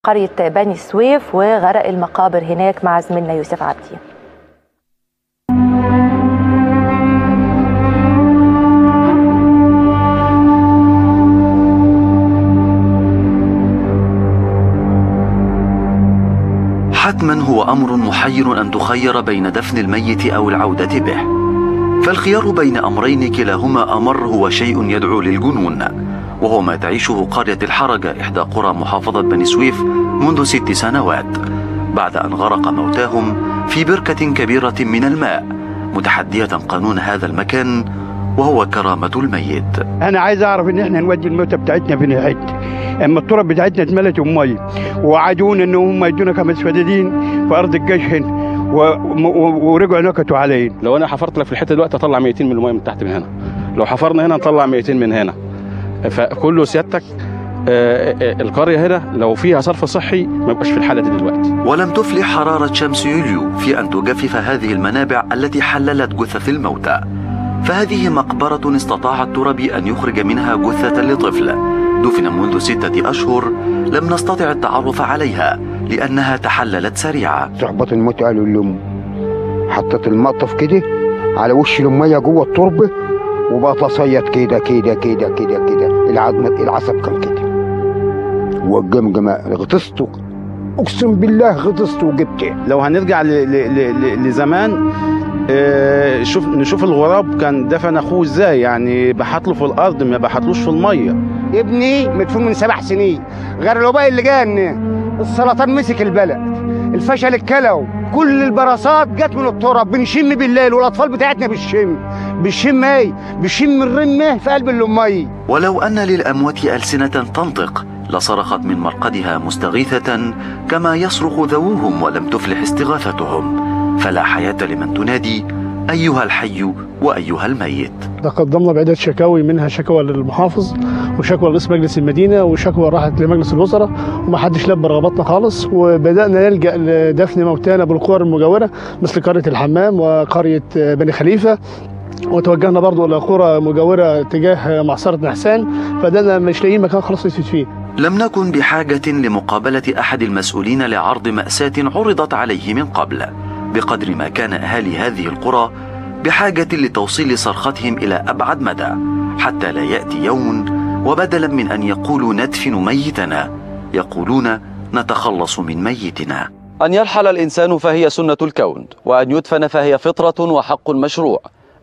قرية بني سويف وغرق المقابر هناك مع زميلنا يوسف عبدين. حتما هو أمر محير أن تخير بين دفن الميت أو العودة به، فالخيار بين أمرين كلاهما أمر هو شيء يدعو للجنون، وهو ما تعيشه قرية الحرجة إحدى قرى محافظة بني سويف منذ 6 سنوات بعد أن غرق موتاهم في بركة كبيرة من الماء، متحدية قانون هذا المكان وهو كرامة الميت. أنا عايز أعرف إن إحنا نودي الموتى بتاعتنا في الحتة، أما التراب بتاعتنا اتملت بمية، ووعدونا إن هم يدونا 5 فدادين في أرض الجيش هنا، ورجعوا نكتوا علينا. لو أنا حفرت لك في الحتة دلوقتي أطلع 200 من المية من تحت من هنا، لو حفرنا هنا نطلع 200 من هنا، فكله سيادتك القرية هنا لو فيها صرف صحي ما يبقاش في الحالة دي دلوقتي. ولم تفلح حرارة شمس يوليو في أن تجفف هذه المنابع التي حللت جثث الموتى، فهذه مقبرة استطاع التراب أن يخرج منها جثة لطفل دفن منذ 6 أشهر لم نستطع التعرف عليها لأنها تحللت سريعة. صحبة الموت قالوا لأمه حطت المطف كده على وش المية جوه التربة وبقى تصيد كده كده كده كده كده، العصب كان كده والجمجمة غطسته، اقسم بالله غطسته وجبته. لو هنرجع لزمان نشوف الغراب كان دفن اخوه ازاي، يعني بحطله في الارض ما بحطلوش في الميه. ابني مدفون من 7 سنين، غير الوباء اللي جاني، السرطان مسك البلد، الفشل الكلوي، كل البرصات جت من التراب. بنشم بالليل والاطفال بتاعتنا بتشم ايه؟ بتشم الرمه في قلب الامي. ولو ان للاموات السنه تنطق لصرخت من مرقدها مستغيثه كما يصرخ ذووهم ولم تفلح استغاثتهم، فلا حياه لمن تنادي ايها الحي وايها الميت. تقدمنا بعدة شكاوي، منها شكوى للمحافظ وشكوى لرئيس مجلس المدينه وشكوى راحت لمجلس الوزراء، وما حدش لبى رغباتنا خالص، وبدانا نلجا لدفن موتانا بالقرى المجاوره مثل قريه الحمام وقريه بني خليفه، وتوجهنا برضو الى قرى مجاوره تجاه معصره نحسان، فدانا مش لاقيين مكان خلاص نسيت فيه. لم نكن بحاجه لمقابله احد المسؤولين لعرض ماساه عرضت عليه من قبل، بقدر ما كان اهالي هذه القرى بحاجه لتوصيل صرختهم الى ابعد مدى، حتى لا ياتي يوم وبدلا من ان يقولوا ندفن ميتنا يقولون نتخلص من ميتنا. أن يرحل الإنسان فهي سنة الكون، وأن يدفن فهي فطرة وحق مشروع،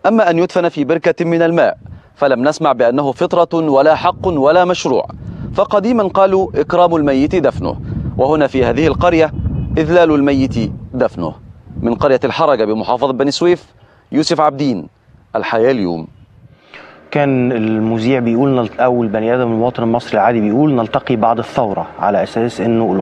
أما أن يدفن في بركة من الماء فلم نسمع بأنه فطرة ولا حق ولا مشروع، فقديما قالوا إكرام الميت دفنه، وهنا في هذه القرية إذلال الميت دفنه. من قرية الحرجة بمحافظة بني سويف، يوسف عبدين، الحياة اليوم. كان المذيع بيقول أو البني آدم المواطن المصري العادي بيقول نلتقي بعد الثورة، على أساس أنه